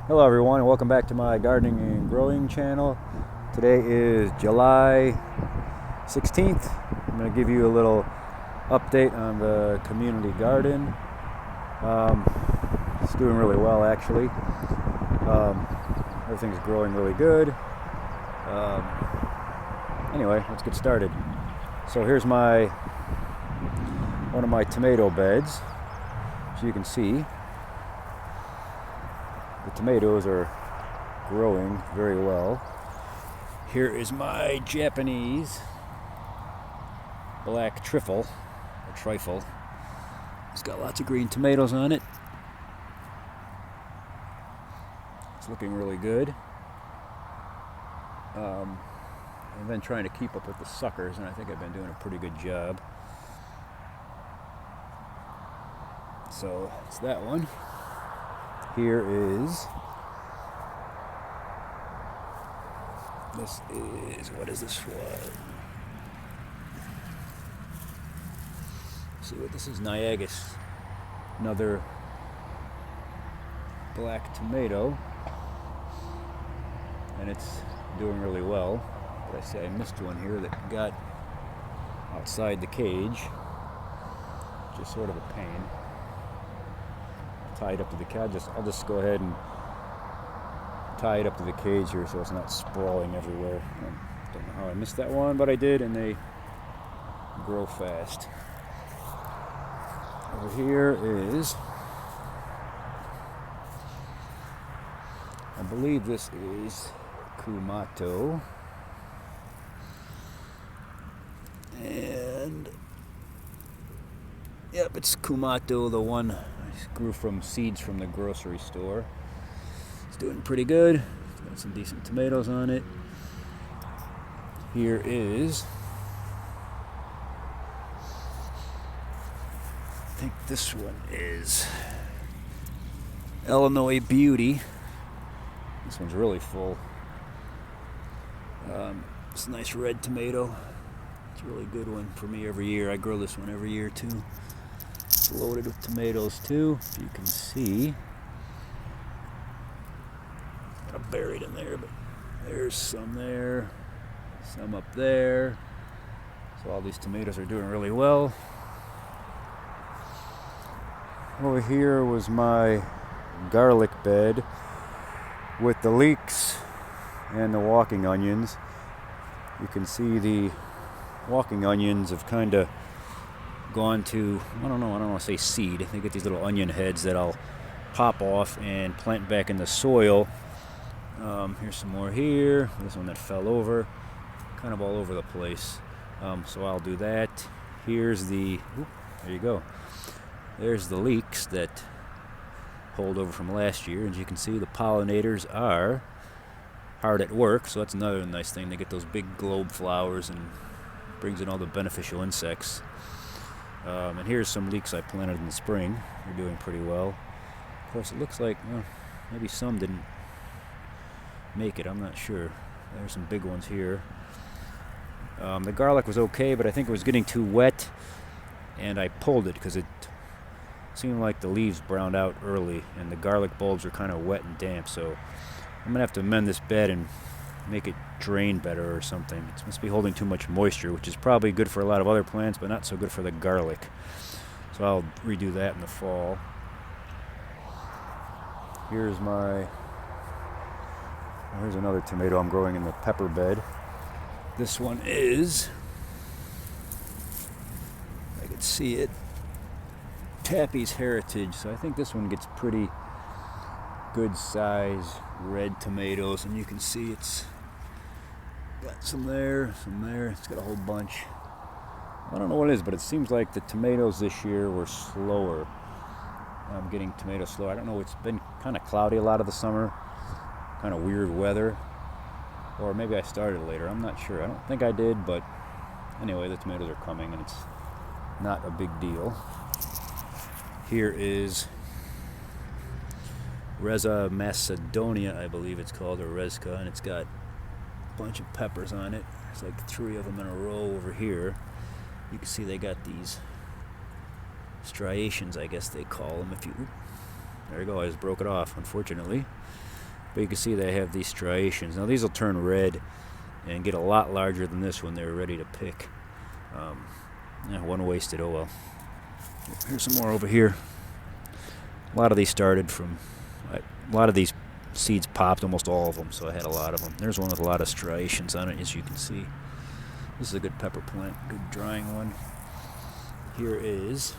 Hello everyone and welcome back to my gardening and growing channel. Today is July 16th. I'm going to give you a little update on the community garden. It's doing really well actually. Everything's growing really good. Anyway, let's get started. So here's one of my tomato beds. As you can see, the tomatoes are growing very well. Here is my Japanese black trifle. It's got lots of green tomatoes on it. It's looking really good. I've been trying to keep up with the suckers, and I think I've been doing a pretty good job. So it's that one. Here is, what is this one? See what this is, Niagas. Another black tomato. And it's doing really well. But I say I missed one here that got outside the cage. Just sort of a pain. Tie it up to the cage. I'll just go ahead and tie it up to the cage here so it's not sprawling everywhere. I don't know how I missed that one, but I did, and they grow fast. Over here is, I believe this is Kumato, and yep, it's Kumato, the one I grew from seeds from the grocery store. It's doing pretty good. It's got some decent tomatoes on it. Here is, I think this one is Illinois Beauty. This one's really full. It's a nice red tomato. It's a really good one for me every year. I grow this one every year too. It's loaded with tomatoes too, if you can see. Kind of buried in there, but there's some there, some up there. So all these tomatoes are doing really well. Over here was my garlic bed with the leeks and the walking onions. You can see the walking onions have kind of gone to, I don't want to say seed. They get these little onion heads that I'll pop off and plant back in the soil. Here's some more here. This one that fell over, kind of all over the place. So I'll do that. Here's the, there you go. There's the leeks that hold over from last year. As you can see, the pollinators are hard at work, so that's another nice thing. They get those big globe flowers and brings in all the beneficial insects. And here's some leeks I planted in the spring. They're doing pretty well. Of course, it looks like maybe some didn't make it. I'm not sure. There's some big ones here. The garlic was okay, but I think it was getting too wet, and I pulled it because it seemed like the leaves browned out early, and the garlic bulbs are kind of wet and damp. So I'm gonna have to amend this bed and make it drain better or something. It must be holding too much moisture, which is probably good for a lot of other plants, but not so good for the garlic. So I'll redo that in the fall. Here's another tomato I'm growing in the pepper bed. This one is, I can see it, Tappy's Heritage. So I think this one gets pretty good size red tomatoes, and you can see it's got some there. It's got a whole bunch. I don't know what it is, but it seems like the tomatoes this year were slower. I'm getting tomatoes slow. I don't know, it's been kind of cloudy a lot of the summer, kind of weird weather, or maybe I started later. I'm not sure. I don't think I did, but anyway, the tomatoes are coming, and it's not a big deal. Here is Reza Macedonia, I believe it's called, or Rezka, and it's got a bunch of peppers on it. There's like 3 of them in a row over here. You can see they got these striations, I guess they call them. There you go, I just broke it off, unfortunately. But you can see they have these striations. Now these will turn red and get a lot larger than this when they're ready to pick. Yeah, one wasted, oh well. Here's some more over here. A lot of these started from, a lot of these seeds popped, almost all of them, so I had a lot of them. There's one with a lot of striations on it, as you can see. This is a good pepper plant, good drying one. Here is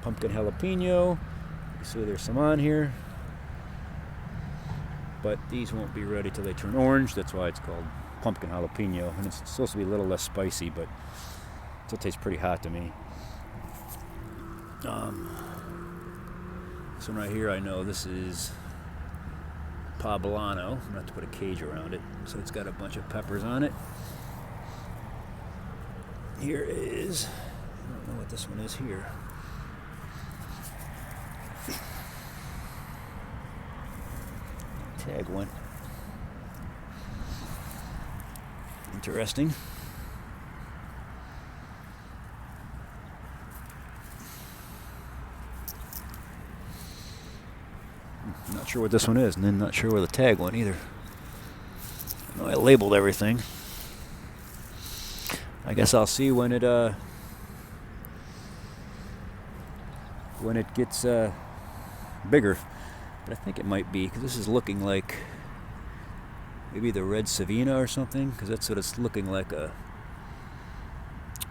pumpkin jalapeno. You see there's some on here. But these won't be ready till they turn orange. That's why it's called pumpkin jalapeno. And it's supposed to be a little less spicy, but it still tastes pretty hot to me. This one right here, I know this is poblano. I'm going to have to put a cage around it. So it's got a bunch of peppers on it. Here is, I don't know what this one is here. Tag one. Interesting. I'm not sure what this one is, and then not sure where the tag went either. I know I labeled everything. I guess I'll see when it gets bigger. But I think it might be, because this is looking like maybe the red Savina or something, because that's what it's looking like, a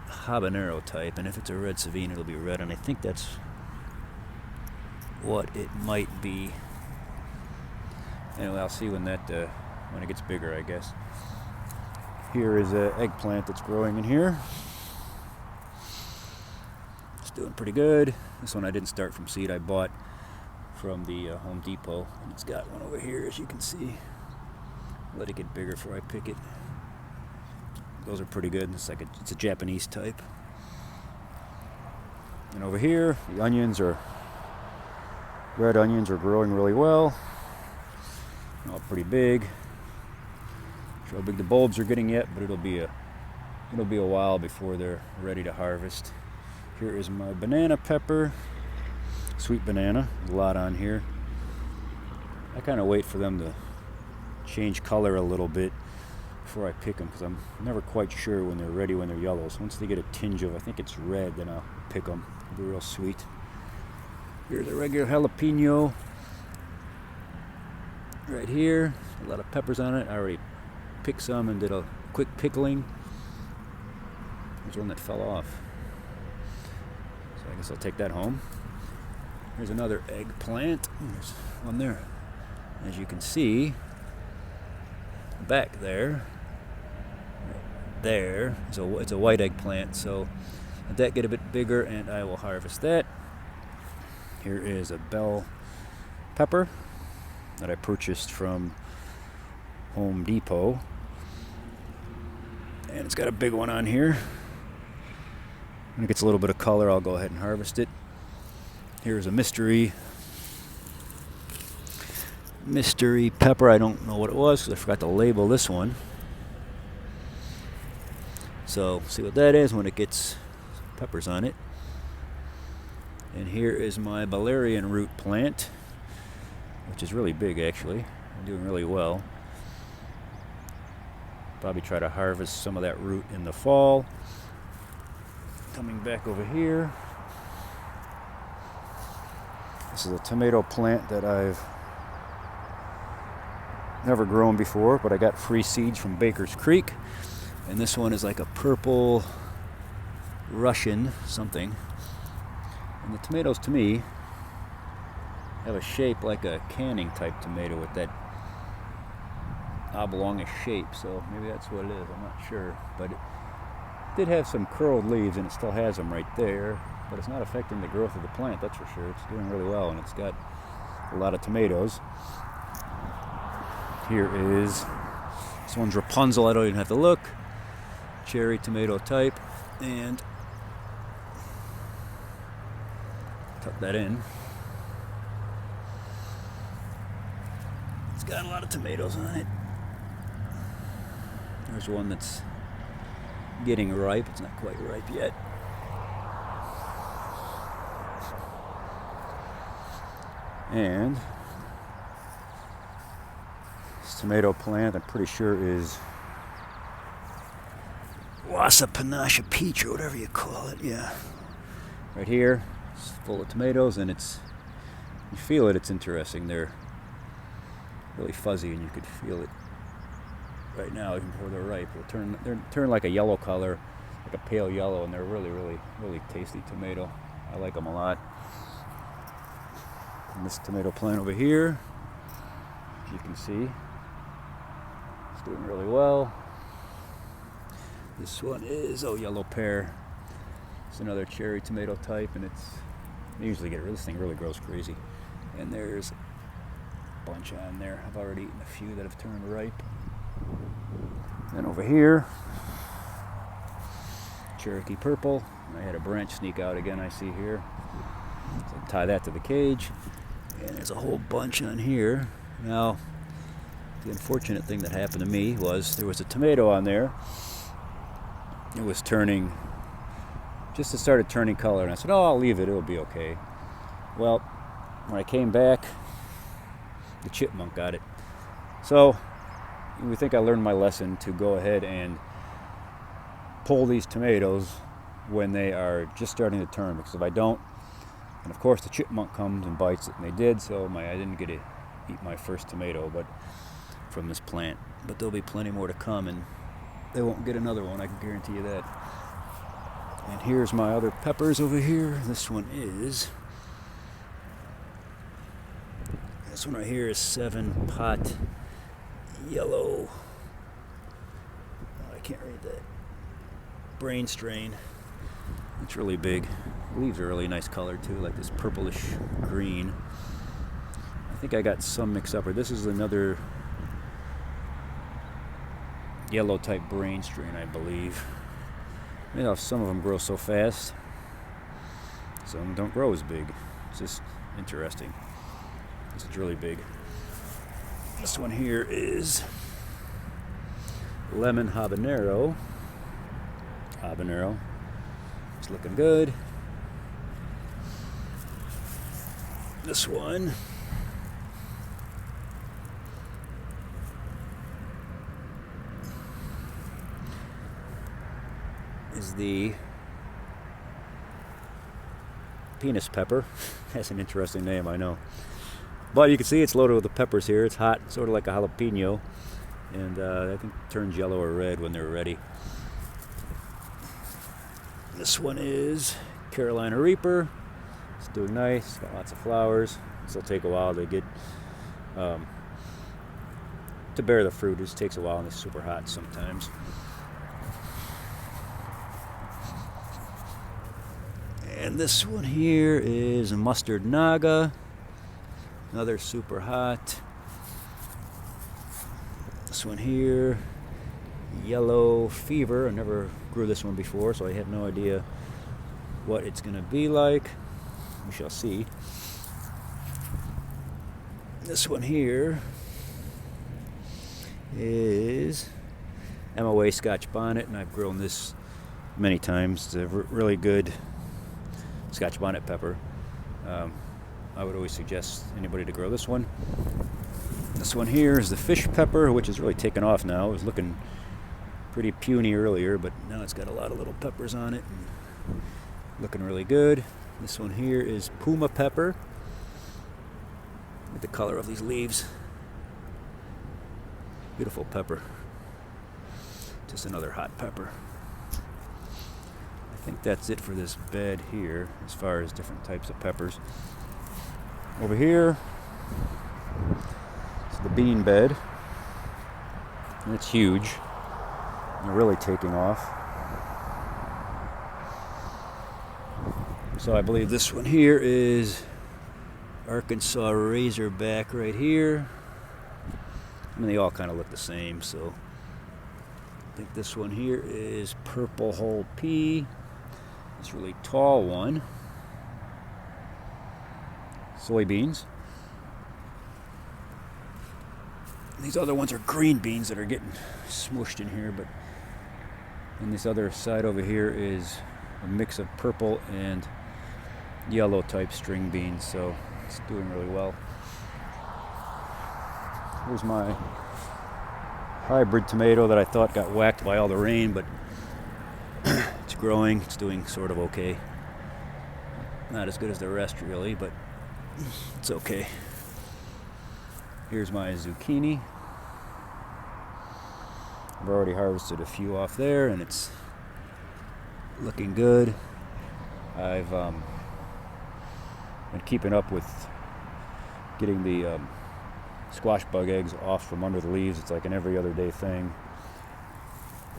habanero type. And if it's a red Savina, it'll be red, and I think that's what it might be. Anyway, I'll see when that when it gets bigger, I guess. Here is an eggplant that's growing in here. It's doing pretty good. This one I didn't start from seed. I bought from the Home Depot, and it's got one over here, as you can see. Let it get bigger before I pick it. Those are pretty good. It's a Japanese type. And over here, the onions red onions are growing really well. All pretty big. Not sure how big the bulbs are getting yet, but it'll be a while before they're ready to harvest. Here is my banana pepper, sweet banana. There's a lot on here. I kind of wait for them to change color a little bit before I pick them, because I'm never quite sure when they're ready, when they're yellow. So once they get a tinge of, I think it's red, then I'll pick them. They'll be real sweet. Here's a regular jalapeno right here. A lot of peppers on it. I already picked some and did a quick pickling. There's one that fell off, so I guess I'll take that home. Here's another eggplant. There's one there. As you can see, back there, it's a white eggplant. So let that get a bit bigger, and I will harvest that. Here is a bell pepper that I purchased from Home Depot, and it's got a big one on here. When it gets a little bit of color, I'll go ahead and harvest it. Here's a mystery pepper. I don't know what it was because I forgot to label this one. So see what that is when it gets peppers on it. And here is my valerian root plant, which is really big actually. I'm doing really well. Probably try to harvest some of that root in the fall. Coming back over here. This is a tomato plant that I've never grown before, but I got free seeds from Baker's Creek. And this one is like a purple Russian something. And the tomatoes, to me, have a shape like a canning type tomato with that oblongish shape. So maybe that's what it is. I'm not sure. But it did have some curled leaves, and it still has them right there. But it's not affecting the growth of the plant, that's for sure. It's doing really well, and it's got a lot of tomatoes. Here is, this one's Rapunzel. I don't even have to look. Cherry tomato type, and tuck that in. It's got a lot of tomatoes on it. There's one that's getting ripe. It's not quite ripe yet. And This tomato plant, I'm pretty sure, is Wassa Panache peach or whatever you call it. Yeah, right here, it's full of tomatoes, and you feel it. It's interesting. They're really fuzzy, and you could feel it right now, even before they're ripe. They'll turn like a yellow color, like a pale yellow, and they're really, really, really tasty tomato. I like them a lot. And this tomato plant over here, as you can see, it's doing really well. This one is yellow pear. It's another cherry tomato type, and I usually get this thing really grows crazy. And there's a bunch on there. I've already eaten a few that have turned ripe. Then over here, Cherokee purple. I had a branch sneak out again, I see here. So I tie that to the cage. And there's a whole bunch on here. Now, the unfortunate thing that happened to me was there was a tomato on there. It was turning, it started turning color, and I said, I'll leave it, it'll be okay. Well, when I came back, the chipmunk got it. So, we think I learned my lesson to go ahead and pull these tomatoes when they are just starting to turn, because if I don't, and of course the chipmunk comes and bites it, and they did, so I didn't get to eat my first tomato from this plant. But there'll be plenty more to come, and they won't get another one, I can guarantee you that. And here's my other peppers over here. This one right here is 7-pot yellow. Oh, I can't read that. Brain strain. It's really big. Leaves are really nice color too, like this purplish green. I think I got some mixed up. Or this is another yellow type brain strain, I believe. You know, some of them grow so fast. Some don't grow as big. It's just interesting. This is really big. This one here is lemon habanero. It's looking good. This one is the penis pepper. That's an interesting name, I know. But you can see it's loaded with the peppers here. It's hot, sort of like a jalapeno. And I think it turns yellow or red when they're ready. This one is Carolina Reaper. It's doing nice. It's got lots of flowers. This will take a while to get to bear the fruit. It just takes a while, and it's super hot sometimes. And this one here is a mustard naga. Another super hot. This one here, yellow fever. I never grew this one before, so I have no idea what it's going to be like. We shall see. This one here is MOA Scotch Bonnet, and I've grown this many times. It's a really good Scotch Bonnet pepper. I would always suggest anybody to grow this one. This one here is the fish pepper, which is really taken off now. It was looking pretty puny earlier, but now it's got a lot of little peppers on it, and looking really good. This one here is Puma pepper. Look at the color of these leaves. Beautiful pepper. Just another hot pepper. I think that's it for this bed here as far as different types of peppers. Over here is the bean bed. And it's huge. They're really taking off. So I believe this one here is Arkansas Razorback right here. I mean, they all kind of look the same, so I think this one here is Purple Whole Pea. This really tall one. Soybeans. These other ones are green beans that are getting smooshed in here, but on this other side over here is a mix of purple and yellow type string beans, so it's doing really well. Here's my hybrid tomato that I thought got whacked by all the rain, but it's growing. It's doing sort of okay. Not as good as the rest really, but it's okay. Here's my zucchini. I've already harvested a few off there and it's looking good. I've been keeping up with getting the squash bug eggs off from under the leaves. It's like an every other day thing.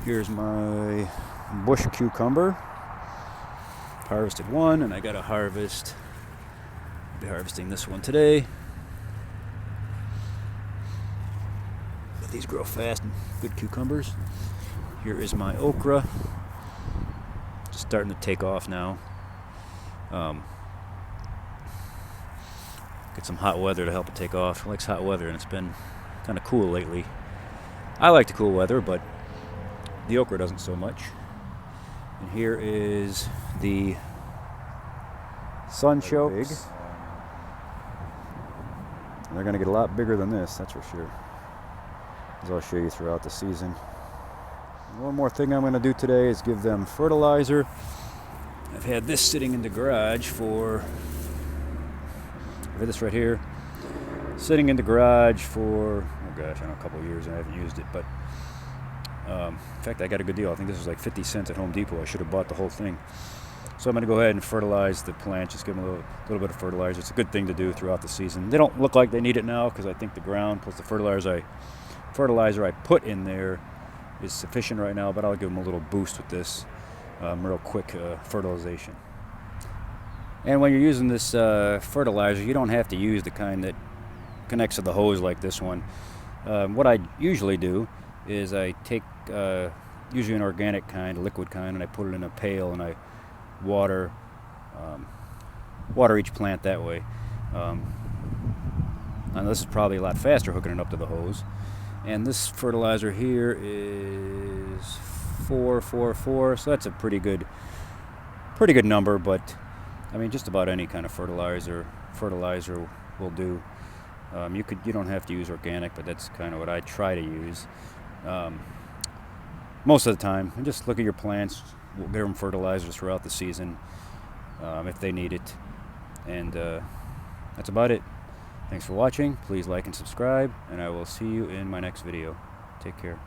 Here's my bush cucumber. Harvested one and I got to harvest. I'll be harvesting this one today. But these grow fast and good cucumbers. Here is my okra. Just starting to take off now. Get some hot weather to help it take off. It likes hot weather and it's been kind of cool lately. I like the cool weather, but the okra doesn't so much. And here is the sunchokes. They're going to get a lot bigger than this, that's for sure. As I'll show you throughout the season. One more thing I'm going to do today is give them fertilizer. I've had this sitting in the garage for... this right here, sitting in the garage for, oh gosh, I don't know, a couple of years and I haven't used it, but in fact I got a good deal. I think this was like 50 cents at Home Depot. I should have bought the whole thing. So I'm going to go ahead and fertilize the plant, just give them a little bit of fertilizer. It's a good thing to do throughout the season. They don't look like they need it now because I think the ground plus the fertilizer I put in there is sufficient right now, but I'll give them a little boost with this real quick fertilization. And when you're using this fertilizer, you don't have to use the kind that connects to the hose like this one. What I usually do is I take usually an organic kind, a liquid kind, and I put it in a pail and I water each plant that way. And this is probably a lot faster hooking it up to the hose. And this fertilizer here is 444, so that's a pretty good number, but I mean, just about any kind of fertilizer will do. You don't have to use organic, but that's kind of what I try to use most of the time. And just look at your plants. We'll give them fertilizers throughout the season if they need it. And that's about it. Thanks for watching. Please like and subscribe, and I will see you in my next video. Take care.